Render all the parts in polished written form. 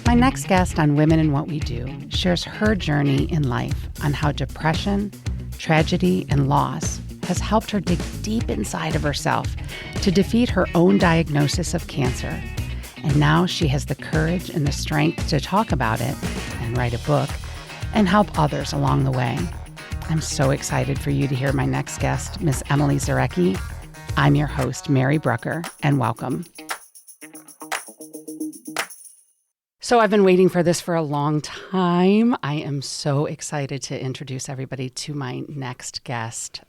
My next guest on Women in What We Do shares her journey in life on how depression, tragedy, and loss has helped her dig deep inside of herself to defeat her own diagnosis of cancer. And now she has the courage and the strength to talk about it and write a book and help others along the way. I'm so excited for you to hear my next guest, Miss Emily Zarecki. I'm your host, Mary Brucker, and welcome. So I've been waiting for this for a long time. I am so excited to introduce everybody to my next guest,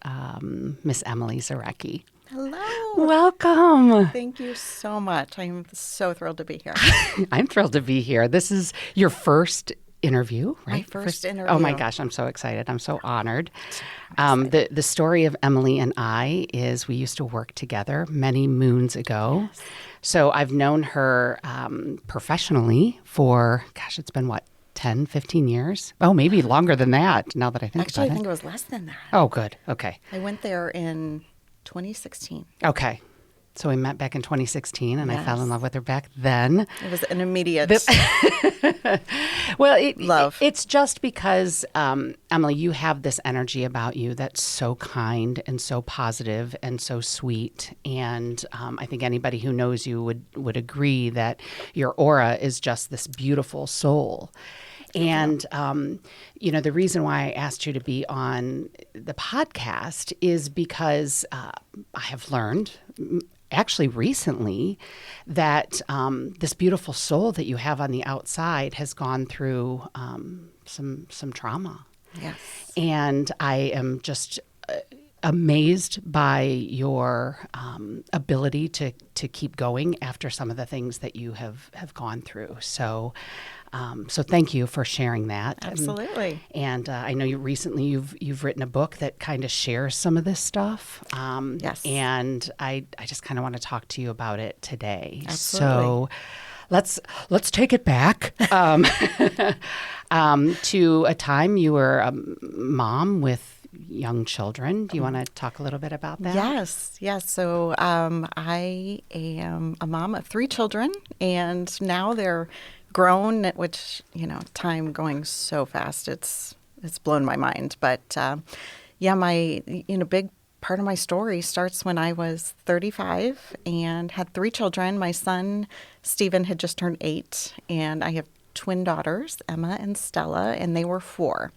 Miss Emily Zarecki. Hello. Welcome. Thank you so much. I'm so thrilled to be here. I'm thrilled to be here. This is your first interview, right? My first interview. Oh my gosh, I'm so excited. I'm so honored. The story of Emily and I is we used to work together many moons ago. Yes. So I've known her professionally for, gosh, it's been what, 10, 15 years? Oh, maybe longer than that now that I think Actually, about it. I think it was less than that. Oh, good. Okay. I went there in 2016. Okay. So we met back in 2016, and I fell in Yes. love with her back then. It was an immediate Well, love. It's just because, Emily, you have this energy about you that's so kind and so positive and so sweet. And I think anybody who knows you would agree that your aura is just this beautiful soul. And, the reason why I asked you to be on the podcast is because I have learned actually recently that this beautiful soul that you have on the outside has gone through some trauma. Yes. And I am just amazed by your ability to keep going after some of the things that you have gone through. So thank you for sharing that. Absolutely. And I know you've written a book that kind of shares some of this stuff. Yes. And I just kind of want to talk to you about it today. Absolutely. So let's take it back to a time you were a mom with young children. Do you want to talk a little bit about that? Yes. So I am a mom of 3 children, and now they're grown, which, time going so fast. It's blown my mind. But my big part of my story starts when I was 35 and had 3 children. My son, Stephen, had just turned 8, and I have twin daughters, Emma and Stella, and they were 4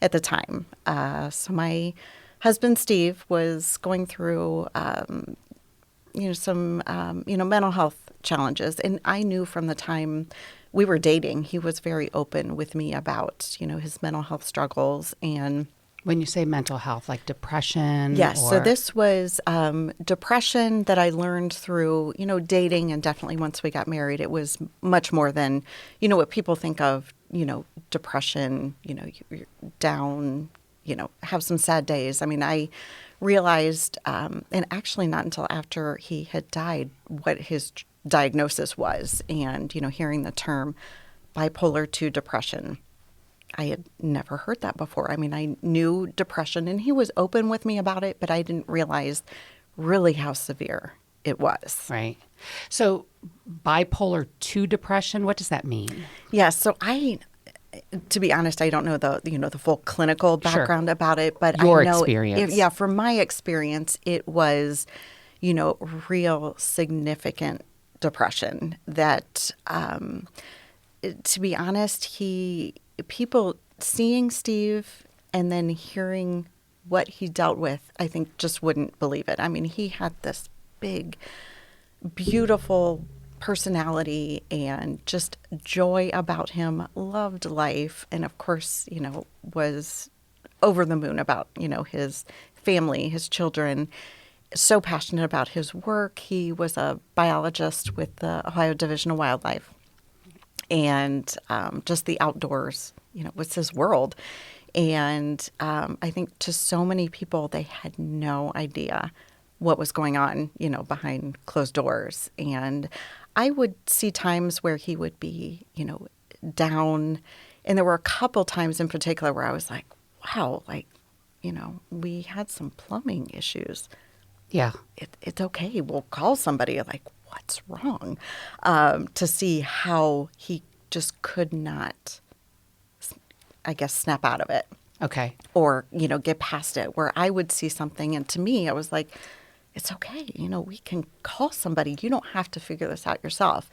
at the time. So my husband, Steve, was going through, some, mental health challenges. And I knew from the time we were dating, he was very open with me about, his mental health struggles. And when you say mental health, like depression? Yes. Or... So this was depression that I learned through, dating. And definitely once we got married, it was much more than, what people think of, depression, you're down, have some sad days. I mean, I realized, and actually not until after he had died, what his diagnosis was. And, hearing the term bipolar 2 depression, I had never heard that before. I mean, I knew depression, and he was open with me about it, but I didn't realize really how severe it was. Right. So bipolar 2 depression, what does that mean? Yeah, so to be honest, I don't know the full clinical background about it, but Your I know experience. From my experience, it was, real significant depression that, to be honest, people seeing Steve and then hearing what he dealt with, I think just wouldn't believe it. I mean, he had this big, beautiful personality and just joy about him, loved life, and of course, was over the moon about, his family, his children, so passionate about his work. He was a biologist with the Ohio Division of Wildlife, and just the outdoors, was his world. And I think to so many people, they had no idea what was going on, behind closed doors. And I would see times where he would be, down. And there were a couple times in particular where I was like, wow, we had some plumbing issues. Yeah. It's okay. We'll call somebody. Like, what's wrong? To see how he just could not, I guess, snap out of it. Okay. Or, get past it, where I would see something. And to me, I was like, it's okay. We can call somebody. You don't have to figure this out yourself.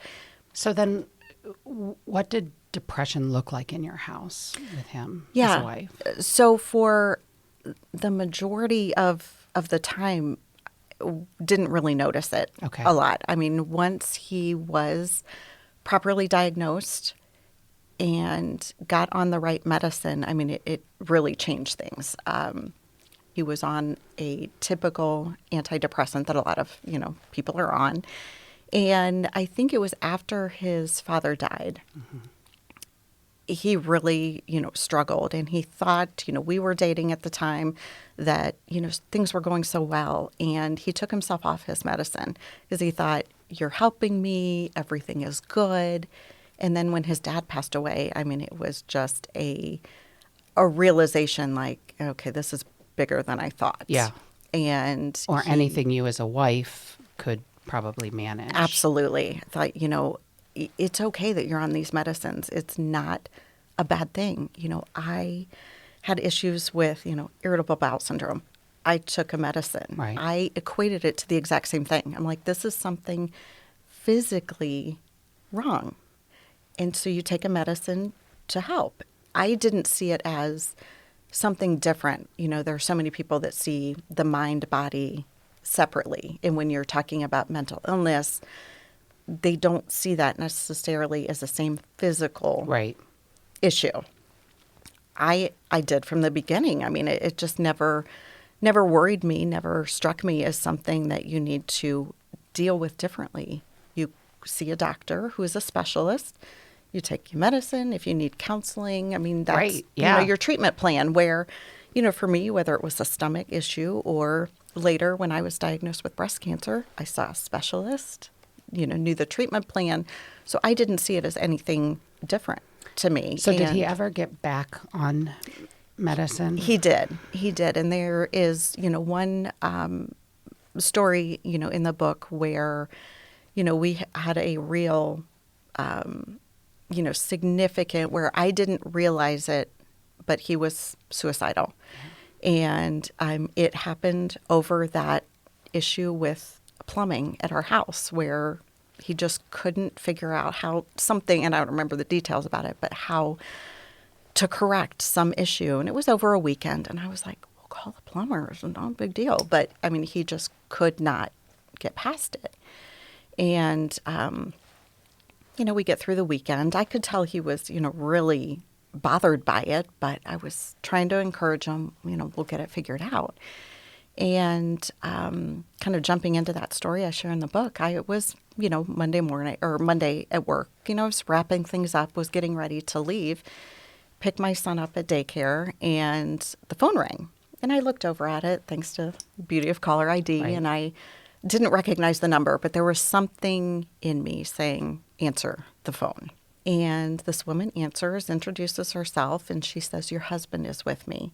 So then what did depression look like in your house with him as Yeah. a wife? So for the majority of the time, didn't really notice it Okay. a lot. I mean, once he was properly diagnosed and got on the right medicine, I mean, it really changed things. He was on a typical antidepressant that a lot of, people are on. And I think it was after his father died. He really, struggled, and he thought, we were dating at the time, that, things were going so well. And he took himself off his medicine because he thought, you're helping me, everything is good. And then when his dad passed away, I mean, it was just a realization like, okay, this is bigger than I thought. Yeah. And Or anything you as a wife could probably manage. Absolutely. I thought, it's okay that you're on these medicines. It's not a bad thing. I had issues with, irritable bowel syndrome. I took a medicine. Right. I equated it to the exact same thing. I'm like, this is something physically wrong. And so you take a medicine to help. I didn't see it as something different. There are so many people that see the mind body separately. And when you're talking about mental illness, they don't see that necessarily as the same physical Right. issue. I did from the beginning. I mean, it just never worried me, never struck me as something that you need to deal with differently. You see a doctor who is a specialist. You take your medicine. If you need counseling, I mean, that's Right, yeah. your treatment plan where, for me, whether it was a stomach issue or later when I was diagnosed with breast cancer, I saw a specialist, knew the treatment plan. So I didn't see it as anything different to me. So did he ever get back on medicine? He did. And there is, one story, in the book where, we had a real, significant, where I didn't realize it, but he was suicidal. And it happened over that issue with plumbing at our house, where he just couldn't figure out how something, and I don't remember the details about it, but how to correct some issue. And it was over a weekend. And I was like, well, call the plumber. It's not a big deal. But, I mean, he just could not get past it. And, we get through the weekend. I could tell he was, really bothered by it. But I was trying to encourage him, we'll get it figured out. And kind of jumping into that story I share in the book, I was, Monday morning or Monday at work, I was wrapping things up, was getting ready to leave, pick my son up at daycare, and the phone rang. And I looked over at it, thanks to the beauty of caller ID, Right. and I didn't recognize the number, but there was something in me saying, answer the phone. And this woman answers, introduces herself, and she says, your husband is with me.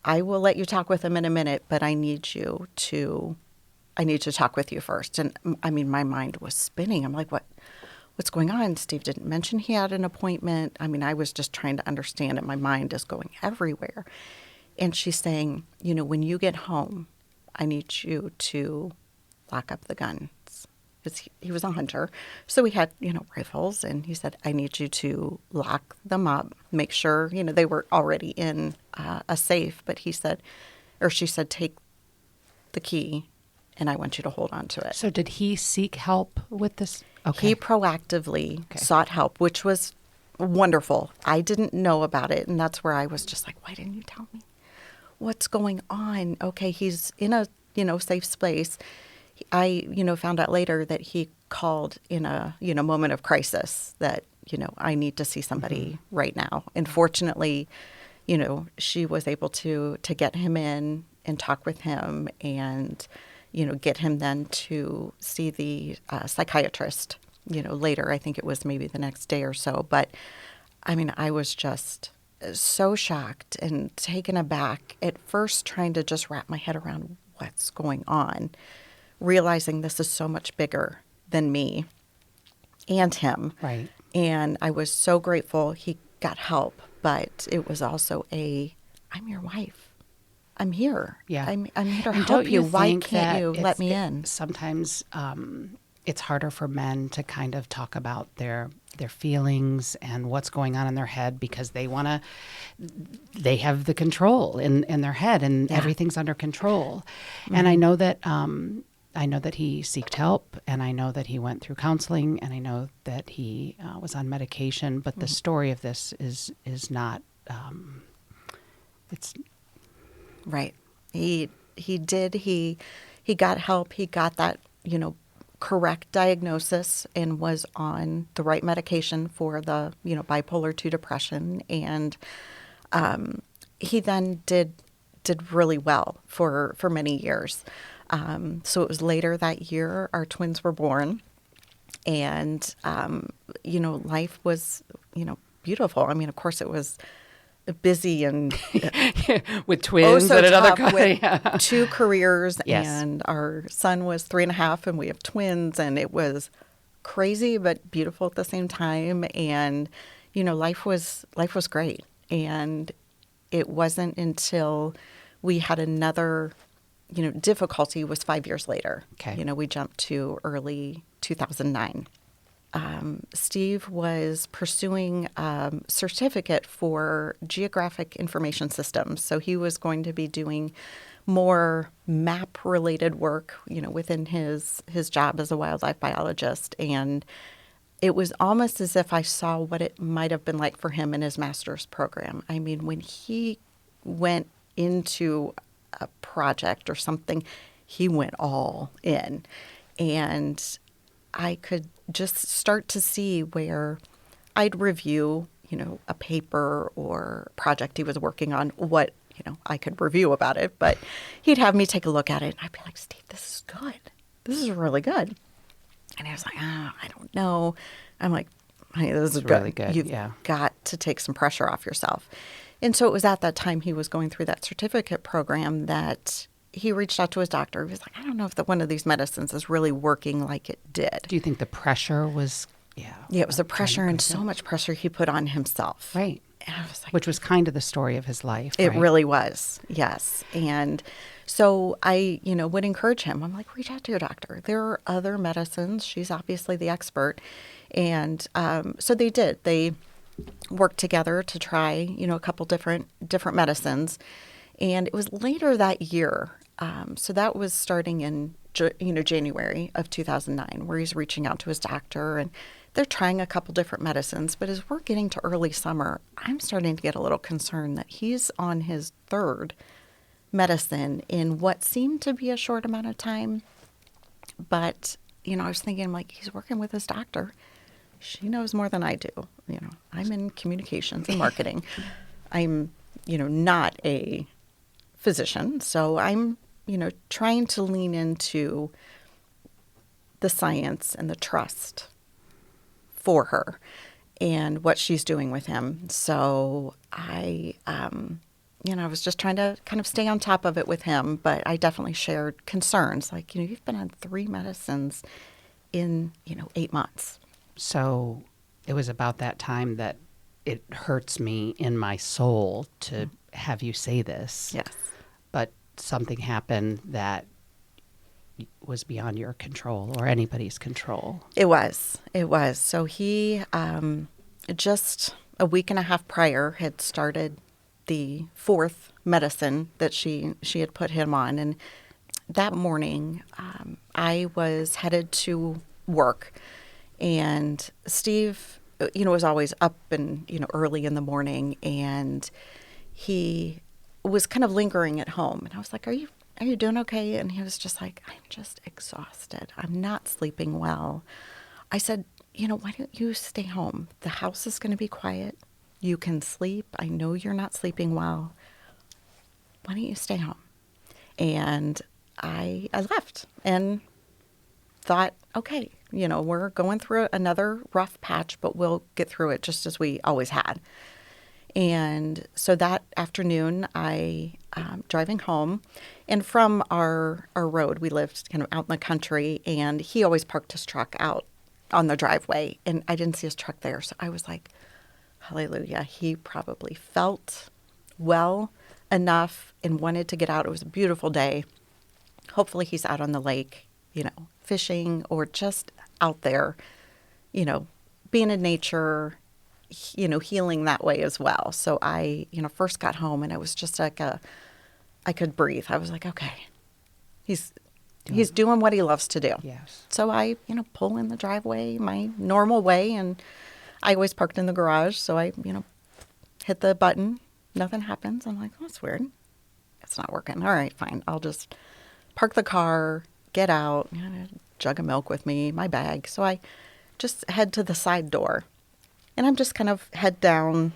I will let you talk with him in a minute, but I need to talk with you first. And I mean, my mind was spinning. I'm like, what's going on? Steve didn't mention he had an appointment. I mean, I was just trying to understand it. My mind is going everywhere. And she's saying, when you get home, I need you to lock up the guns. He was a hunter. So we had, rifles. And he said, I need you to lock them up, make sure, they were already in a safe. But she said, take the key and I want you to hold on to it. So did he seek help with this? Okay. He proactively sought help, which was wonderful. I didn't know about it. And that's where I was just like, why didn't you tell me? What's going on? Okay, he's in a, safe space. I, found out later that he called in a, moment of crisis that, I need to see somebody right now. And fortunately, she was able to get him in and talk with him and, get him then to see the psychiatrist, later. I think it was maybe the next day or so. But, I mean, I was just so shocked and taken aback at first, trying to just wrap my head around what's going on, realizing this is so much bigger than me. and him. Right. And I was so grateful he got help, but it was also I'm your wife. I'm here. Yeah. I'm here to And help don't you. you Why think can't that you let me in? sometimes it's harder for men to kind of talk about their feelings and what's going on in their head because they have the control in their head and Yeah. everything's under control. And I know that he sought help, and I know that he went through counseling, and I know that he was on medication. But the story of this is not. It's Right. He did. He got help. He got that, correct diagnosis and was on the right medication for the, bipolar 2 depression. And he then did really well for many years. So it was later that year our twins were born. And, life was, beautiful. I mean, of course, it was busy and with twins so and another tough with yeah. 2 careers. Yes. And our son was 3.5, and we have twins, and it was crazy but beautiful at the same time. And life was great. And it wasn't until we had another difficulty was 5 years later. Okay. We jumped to early 2009. Steve was pursuing a certificate for geographic information systems. So he was going to be doing more map-related work, within his job as a wildlife biologist. And it was almost as if I saw what it might have been like for him in his master's program. I mean, when he went into a project or something, he went all in. And I could just start to see where I'd review, a paper or project he was working on, what, I could review about it. But he'd have me take a look at it, and I'd be like, Steve, this is good. This is really good. And he was like, I don't know. I'm like, hey, this is good. Really good. You've got to take some pressure off yourself. And so it was at that time he was going through that certificate program that he reached out to his doctor. He was like, I don't know if one of these medicines is really working like it did. Do you think the pressure was, Yeah, it was the pressure and so much pressure he put on himself. Right. And I was like, which was kind of the story of his life. It right? really was, yes. And so I, would encourage him. I'm like, reach out to your doctor. There are other medicines. She's obviously the expert. And so they did. They worked together to try, a couple different medicines. And it was later that year. So that was starting in, January of 2009, where he's reaching out to his doctor and they're trying a couple different medicines. But as we're getting to early summer, I'm starting to get a little concerned that he's on his 3rd medicine in what seemed to be a short amount of time. But, I was thinking, like, he's working with his doctor. She knows more than I do. I'm in communications and marketing. I'm, not a physician. So I'm, trying to lean into the science and the trust for her and what she's doing with him. So I was just trying to kind of stay on top of it with him, but I definitely shared concerns. Like, you've been on 3 medicines in, 8 months. So it was about that time that it hurts me in my soul to have you say this. Yes. But something happened that was beyond your control or anybody's control. It was. So he, just a week and a half prior, had started the 4th medicine that she had put him on. And that morning, I was headed to work. And Steve, was always up and, early in the morning. And he was kind of lingering at home. And I was like, are you doing okay? And he was just like, I'm just exhausted. I'm not sleeping well. I said, why don't you stay home? The house is going to be quiet. You can sleep. I know you're not sleeping well. Why don't you stay home? And I left and thought, okay, we're going through another rough patch, but we'll get through it just as we always had. And so that afternoon, I driving home, and from our road, we lived kind of out in the country, and he always parked his truck out on the driveway, and I didn't see his truck there. So I was like, hallelujah. He probably felt well enough and wanted to get out. It was a beautiful day. Hopefully he's out on the lake, fishing or just out there, being in nature, healing that way as well. So I, first got home and it was just like I could breathe. I was like, okay, he's doing what he loves to do. Yes. So I, pull in the driveway my normal way, and I always parked in the garage. So I, hit the button. Nothing happens. I'm like, oh, that's weird. It's not working. All right, fine. I'll just park the car, get out, a jug of milk with me, my bag. So I just head to the side door, and I'm just kind of head down,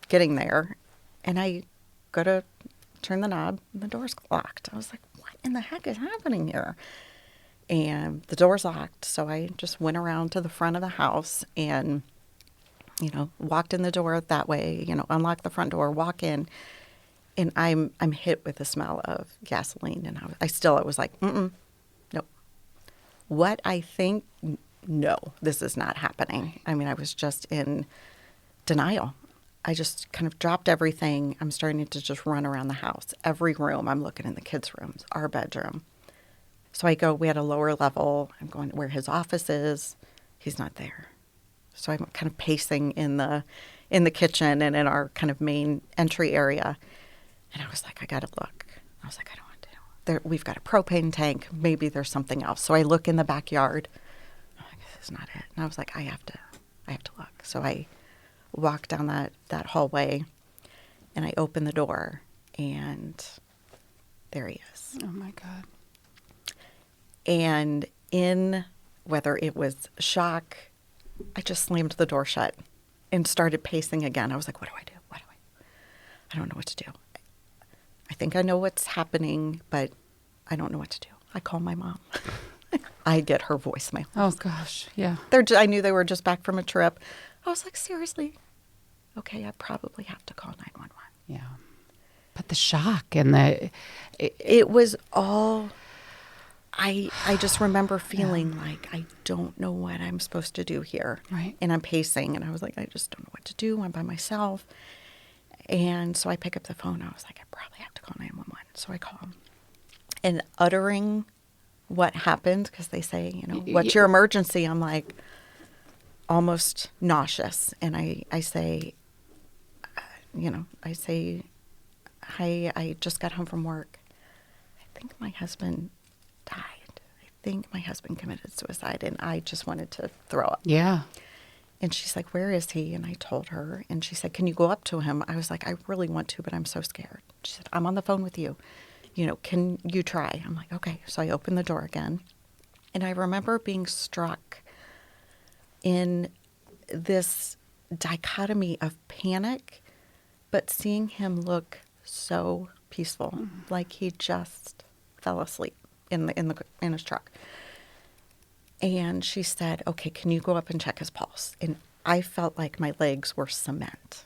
getting there, and I go to turn the knob, and the door's locked. I was like, what in the heck is happening here? And the door's locked, so I just went around to the front of the house and, walked in the door that way, unlocked the front door, walk in, and I'm hit with the smell of gasoline, and I was like, no. What I think, no, this is not happening. I mean, I was just in denial. I just kind of dropped everything. I'm starting to just run around the house. Every room, I'm looking in the kids' rooms, our bedroom. So I go, we had a lower level. I'm going where his office is. He's not there. So I'm kind of pacing in the kitchen and in our kind of main entry area. And I was like, I got to look. I was like, I don't want to. We've got a propane tank. Maybe there's something else. So I look in the backyard. I'm like, this is not it. And I was like, I have to look. So I walk down that hallway, and I open the door, and there he is. Oh, my God. And in whether it was shock, I just slammed the door shut and started pacing again. I was like, what do I do? I don't know what to do. I think I know what's happening, but I don't know what to do. I call my mom. I get her voicemail. Oh, gosh. Yeah. I knew they were just back from a trip. I was like, seriously? Okay, I probably have to call 911. Yeah. But the shock and it was all, I just remember feeling like I don't know what I'm supposed to do here. Right. And I'm pacing, and I was like, I just don't know what to do. I'm by myself. And so I pick up the phone. I was like, I probably have to call 911. So I call him. And uttering what happened, because they say, what's your emergency? I'm like almost nauseous. And I say, hi, I just got home from work. I think my husband died. I think my husband committed suicide. And I just wanted to throw up. Yeah. And she's like, where is he? And I told her. And she said, can you go up to him? I was like, I really want to, but I'm so scared. She said, I'm on the phone with you. Can you try? I'm like, okay. So I opened the door again. And I remember being struck in this dichotomy of panic, but seeing him look so peaceful, like he just fell asleep in his truck. And she said, okay, can you go up and check his pulse? And I felt like my legs were cement.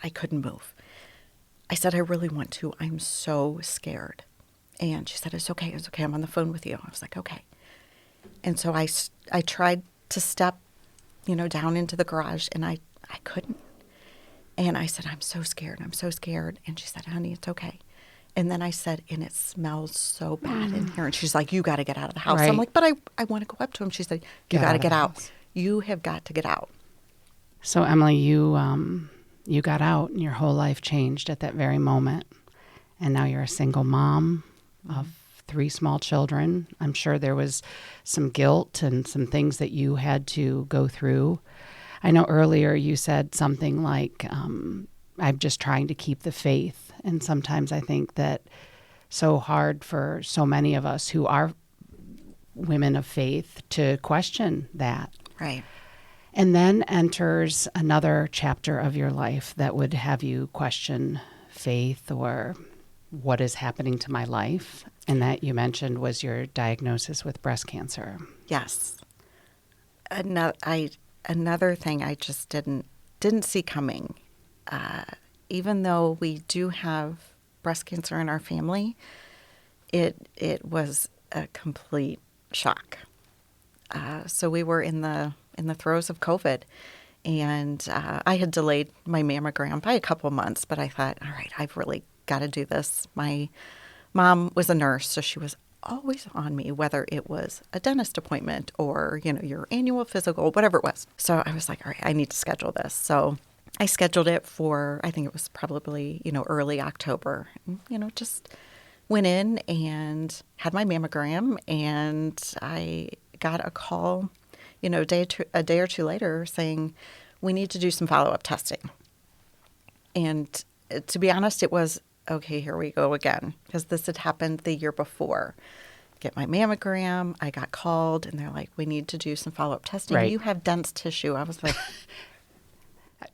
I couldn't move. I said, I really want to. I'm so scared. And she said, it's okay. I'm on the phone with you. I was like, okay. And so I tried to step, down into the garage, and I couldn't. And I said, I'm so scared. And she said, honey, it's okay. And then I said, and it smells so bad in here. And she's like, you got to get out of the house. Right. I'm like, but I want to go up to him. She said, you got to get out. You have got to get out. So, Emily, you got out, and your whole life changed at that very moment. And now you're a single mom of 3 small children. I'm sure there was some guilt and some things that you had to go through. I know earlier you said something like, I'm just trying to keep the faith. And sometimes I think that so hard for so many of us who are women of faith to question that. Right. And then enters another chapter of your life that would have you question faith or what is happening to my life. And that you mentioned was your diagnosis with breast cancer. Yes. Another thing I just didn't see coming. Even though we do have breast cancer in our family, it was a complete shock. So we were in the throes of COVID, and I had delayed my mammogram by a couple months, but I thought, all right, I've really got to do this. My mom was a nurse, so she was always on me, whether it was a dentist appointment or, your annual physical, whatever it was. So I was like, all right, I need to schedule this. So I scheduled it for, I think it was probably, early October. Just went in and had my mammogram, and I got a call, a day or two later saying, we need to do some follow-up testing. And to be honest, it was, okay, here we go again, because this had happened the year before. Get my mammogram, I got called, and they're like, we need to do some follow-up testing. Right. You have dense tissue. I was like,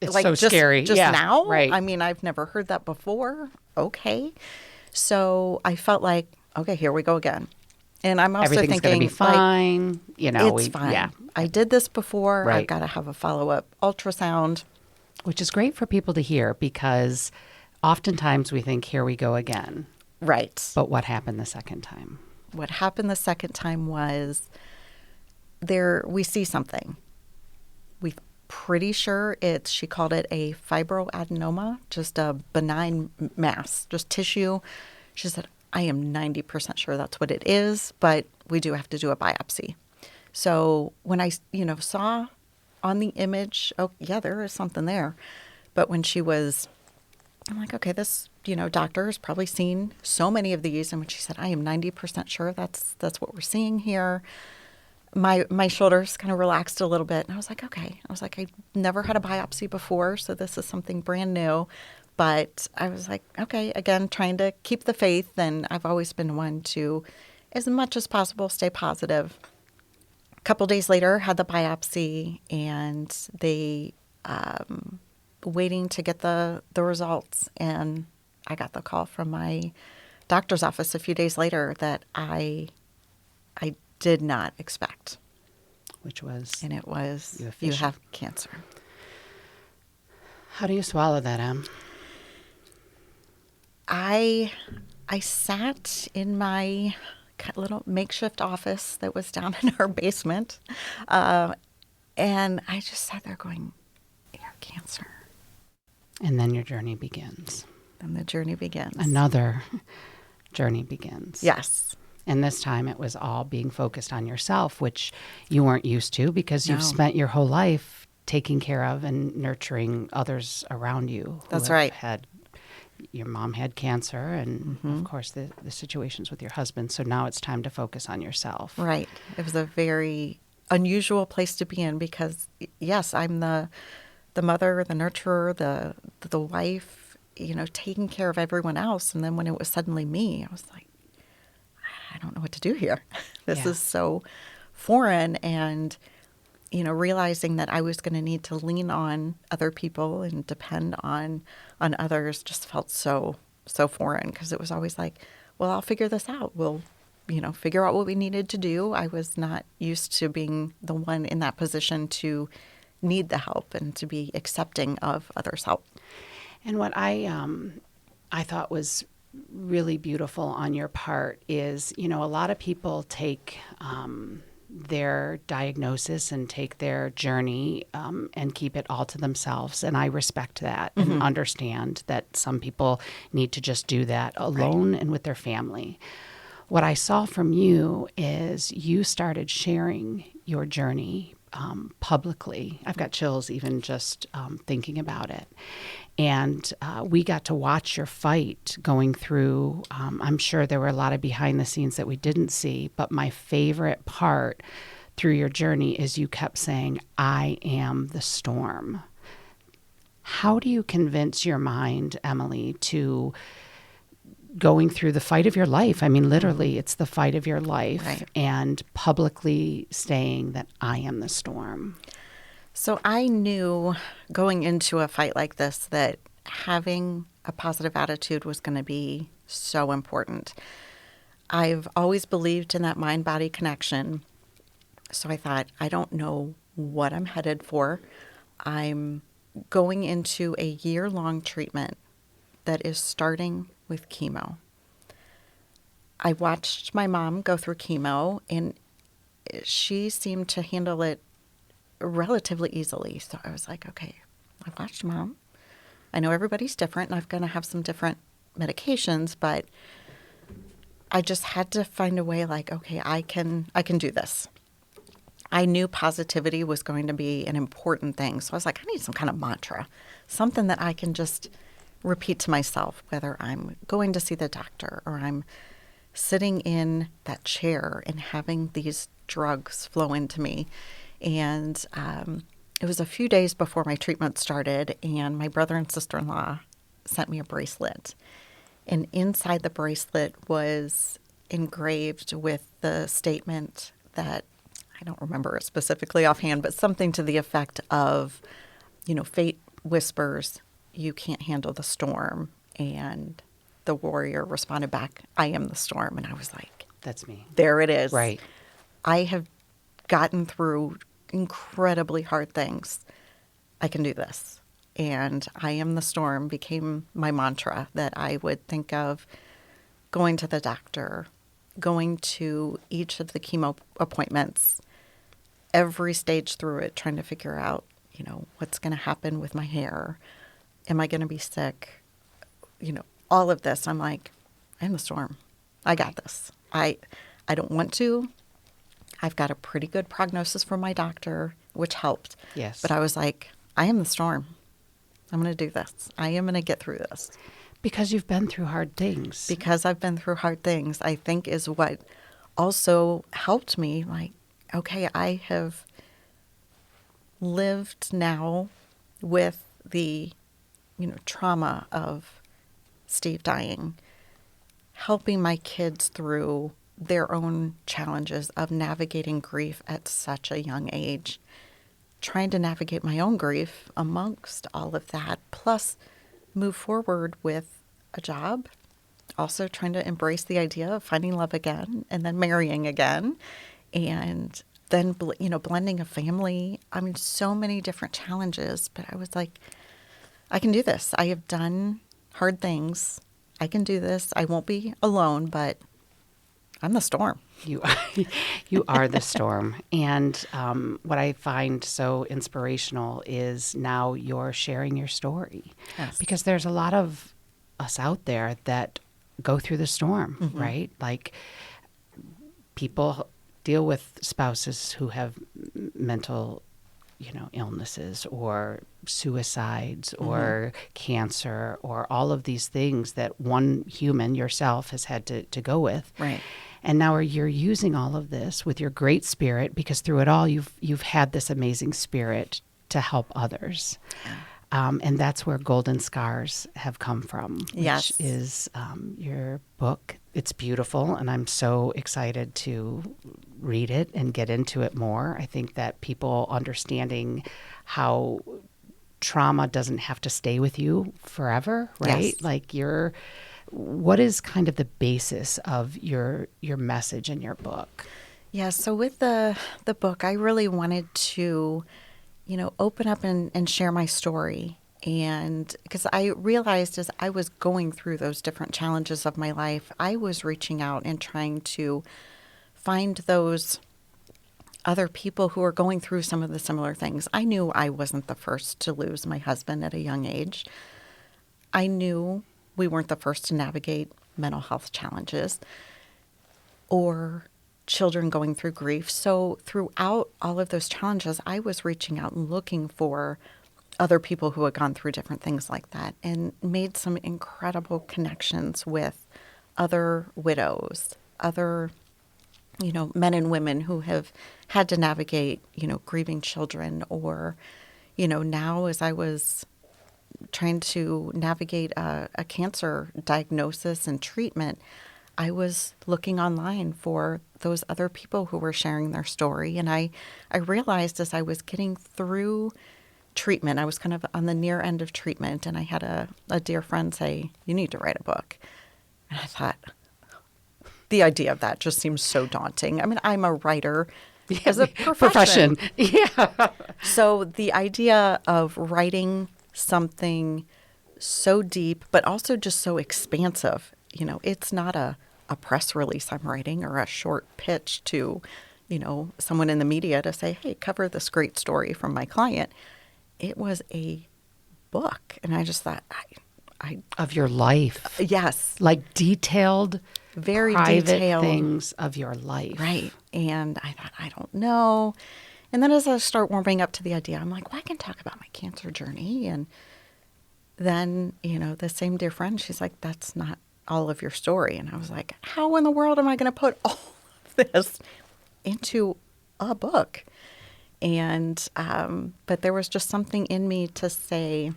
It's so scary. Just yeah, now? right. I mean, I've never heard that before. Okay. So I felt like, okay, here we go again. And I'm also Everything's going to thinking, be fine. it's fine. Yeah. I did this before. Right. I've got to have a follow-up ultrasound. Which is great for people to hear, because oftentimes we think, here we go again. Right. But what happened the second time? What happened the second time was we see something. We're pretty sure she called it a fibroadenoma, just a benign mass, just tissue. She said, I am 90% sure that's what it is, but we do have to do a biopsy. So when I, saw on the image, oh, yeah, there is something there. But when I'm like, okay, this, doctor has probably seen so many of these. And when she said, I am 90% sure that's what we're seeing here, my shoulders kind of relaxed a little bit. And I was like, okay. I was like, I never had a biopsy before, so this is something brand new. But I was like, okay, again, trying to keep the faith. And I've always been one to, as much as possible, stay positive. A couple days later, had the biopsy, and they waiting to get the results. And I got the call from my doctor's office a few days later that I did not expect. Which was? And it was, You have you fish. have cancer. How do you swallow that, Em? I sat in my little makeshift office that was down in our basement, and I just sat there going, you have cancer. And then your journey begins. And the journey begins. Another journey begins. Yes. And this time it was all being focused on yourself, which you weren't used to, because you've No. spent your whole life taking care of and nurturing others around you. who That's have right. Your mom had cancer, and Mm-hmm. of course the situations with your husband. So now it's time to focus on yourself. Right. It was a very unusual place to be in, because, yes, I'm the mother, the nurturer, the wife, taking care of everyone else. And then when it was suddenly me, I was like, I don't know what to do here. This Yeah. is so foreign. And, realizing that I was going to need to lean on other people and depend on others just felt so foreign, because it was always like, well, I'll figure this out. We'll, figure out what we needed to do. I was not used to being the one in that position to need the help and to be accepting of others' help. And what I thought was really beautiful on your part is, a lot of people take their diagnosis and take their journey and keep it all to themselves. And I respect that and understand that some people need to just do that alone and with their family. What I saw from you is you started sharing your journey publicly. I've got chills even just thinking about it. And we got to watch your fight going through. I'm sure there were a lot of behind the scenes that we didn't see, but my favorite part through your journey is you kept saying, I am the storm. How do you convince your mind, Emily, to going through the fight of your life? I mean, literally, it's the fight of your life, Right. and publicly saying that I am the storm. So I knew going into a fight like this that having a positive attitude was going to be so important. I've always believed in that mind-body connection. So I thought, I don't know what I'm headed for. I'm going into a year-long treatment that is starting with chemo. I watched my mom go through chemo, and she seemed to handle it relatively easily. So I was like, okay, I've watched Mom. I know everybody's different, and I'm going to have some different medications, but I just had to find a way like, okay, I can do this. I knew positivity was going to be an important thing. So I was like, I need some kind of mantra, something that I can just repeat to myself, whether I'm going to see the doctor or I'm sitting in that chair and having these drugs flow into me. And it was a few days before my treatment started, and my brother and sister-in-law sent me a bracelet. And inside the bracelet was engraved with the statement that, I don't remember it specifically offhand, but something to the effect of, fate whispers, you can't handle the storm. And the warrior responded back, I am the storm. And I was like, That's me. there it is. Right. I have gotten through incredibly hard things. I can do this. And I am the storm became my mantra that I would think of going to the doctor, going to each of the chemo appointments, every stage through it, trying to figure out, what's going to happen with my hair. Am I going to be sick? All of this. I'm like, I'm the storm. I got this. I don't want to. I've got a pretty good prognosis from my doctor, which helped. Yes. But I was like, I am the storm. I'm going to do this. I am going to get through this. Because you've been through hard things. Because I've been through hard things, I think is what also helped me. Like, okay, I have lived now with the, trauma of Steve dying, helping my kids through their own challenges of navigating grief at such a young age, trying to navigate my own grief amongst all of that, plus move forward with a job, also trying to embrace the idea of finding love again and then marrying again, and then, blending a family. I mean, so many different challenges, but I was like, I can do this. I have done hard things. I can do this. I won't be alone, but I'm the storm. You are the storm. And what I find so inspirational is now you're sharing your story. Yes. Because there's a lot of us out there that go through the storm, right? Like people deal with spouses who have mental, illnesses or suicides or cancer or all of these things that one human, yourself, has had to go with. Right. And now you're using all of this with your great spirit, because through it all, you've had this amazing spirit to help others. Yeah. And that's where Golden Scars have come from, which Yes. is your book. It's beautiful, and I'm so excited to read it and get into it more. I think that people understanding how trauma doesn't have to stay with you forever, right? Yes. Like what is kind of the basis of your message in your book? Yeah, so with the book, I really wanted to, open up and share my story. And because I realized as I was going through those different challenges of my life, I was reaching out and trying to find those other people who are going through some of the similar things. I knew I wasn't the first to lose my husband at a young age. I knew we weren't the first to navigate mental health challenges or children going through grief. So throughout all of those challenges, I was reaching out and looking for other people who had gone through different things like that, and made some incredible connections with other widows, other, men and women who have had to navigate, grieving children, or, now as I was trying to navigate a cancer diagnosis and treatment, I was looking online for those other people who were sharing their story. And I realized as I was getting through treatment, I was kind of on the near end of treatment, and I had a dear friend say, you need to write a book. And I thought, the idea of that just seems so daunting. I mean, I'm a writer as a profession. Yeah. So the idea of writing something so deep, but also just so expansive, it's not a press release I'm writing or a short pitch to, someone in the media to say, hey, cover this great story from my client. It was a book. And I just thought, Of your life. yes, Like detailed, very private detailed things of your life. Right. And I thought, I don't know. And then as I start warming up to the idea, I'm like, well, I can talk about my cancer journey. And then, the same dear friend, she's like, that's not all of your story. And I was like, how in the world am I going to put all of this into a book? And, but there was just something in me to say,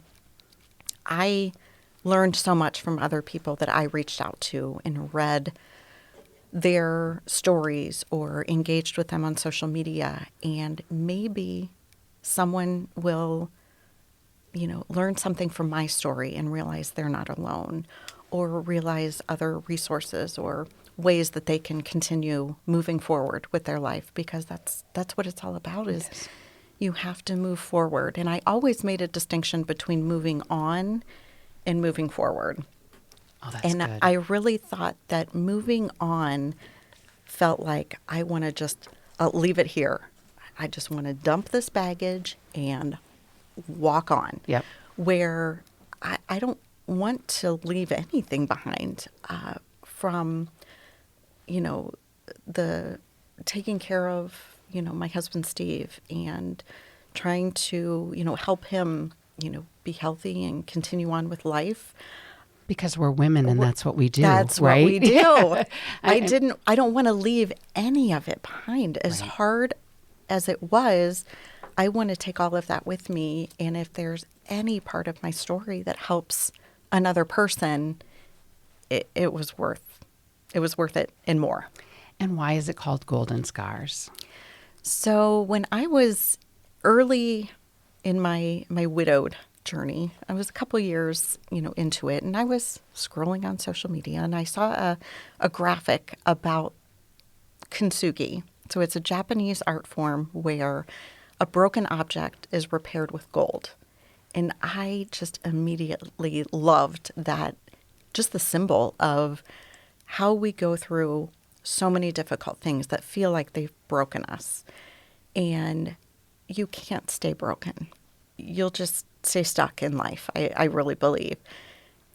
I learned so much from other people that I reached out to and read their stories or engaged with them on social media. And maybe someone will, learn something from my story and realize they're not alone, or realize other resources or ways that they can continue moving forward with their life, because that's what it's all about is Yes. You have to move forward. And I always made a distinction between moving on and moving forward. Oh, that's And good. I really thought that moving on felt like I want to just leave it here. I just want to dump this baggage and walk on. Yep. Where I don't want to leave anything behind from, the taking care of, my husband, Steve, and trying to, help him, be healthy and continue on with life. Because we're women and that's what we do. That's right? what we do. I don't want to leave any of it behind. As Right. hard as it was, I want to take all of that with me. And if there's any part of my story that helps another person, it was worth it and more. And why is it called Golden Scars? So when I was early in my widowed journey, I was a couple years, into it, and I was scrolling on social media, and I saw a graphic about kintsugi. So it's a Japanese art form where a broken object is repaired with gold. And I just immediately loved that, just the symbol of how we go through so many difficult things that feel like they've broken us. And you can't stay broken. You'll just stay stuck in life, I really believe.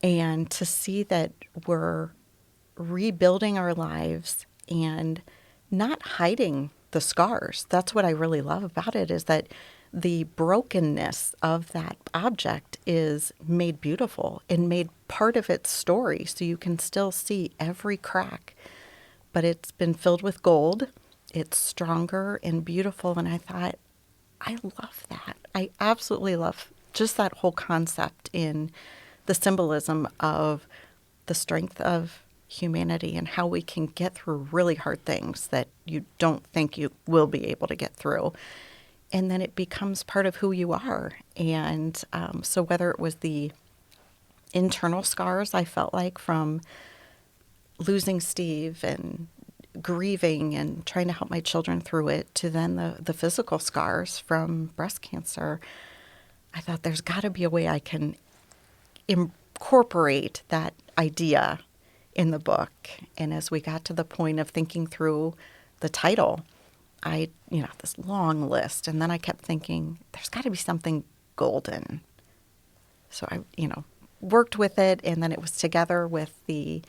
And to see that we're rebuilding our lives and not hiding the scars. That's what I really love about it, is that the brokenness of that object is made beautiful and made part of its story. So you can still see every crack, but it's been filled with gold. It's stronger and beautiful. And I thought, I love that. I absolutely love just that whole concept in the symbolism of the strength of humanity and how we can get through really hard things that you don't think you will be able to get through. And then it becomes part of who you are. And so whether it was the internal scars I felt like from losing Steve and grieving and trying to help my children through it, to then the physical scars from breast cancer, I thought there's got to be a way I can incorporate that idea in the book. And as we got to the point of thinking through the title, I, this long list, and then I kept thinking, there's got to be something golden. So I, worked with it, and then it was together with the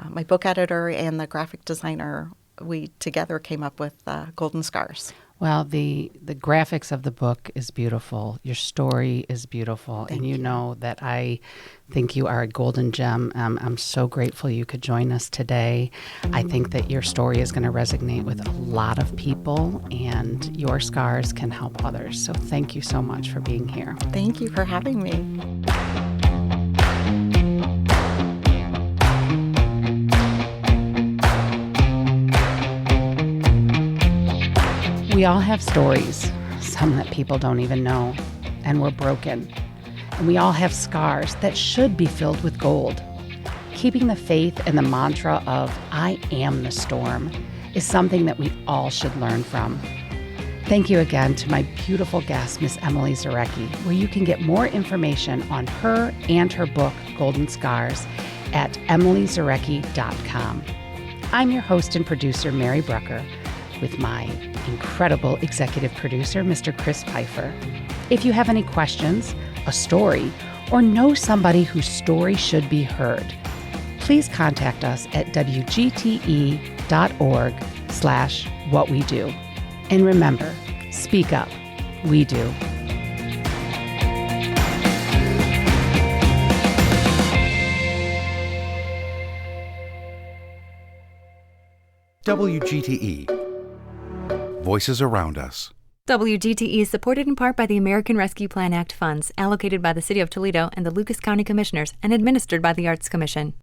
my book editor and the graphic designer. We together came up with Golden Scars. Well, the graphics of the book is beautiful. Your story is beautiful. Thank and you you. know that I think you are a golden gem. I'm so grateful you could join us today. I think that your story is going to resonate with a lot of people, and your scars can help others. So thank you so much for being here. Thank you for having me. We all have stories, some that people don't even know, and we're broken. And we all have scars that should be filled with gold. Keeping the faith and the mantra of I am the storm is something that we all should learn from. Thank you again to my beautiful guest, Miss Emily Zarecki, where you can get more information on her and her book, Golden Scars, at emilyzarecki.com. I'm your host and producer, Mary Brucker. with my incredible executive producer, Mr. Chris Pfeiffer. If you have any questions, a story, or know somebody whose story should be heard, please contact us at wgte.org/whatwedo. And remember, speak up. We do. WGTE. Voices around us. WGTE is supported in part by the American Rescue Plan Act funds allocated by the City of Toledo and the Lucas County Commissioners and administered by the Arts Commission.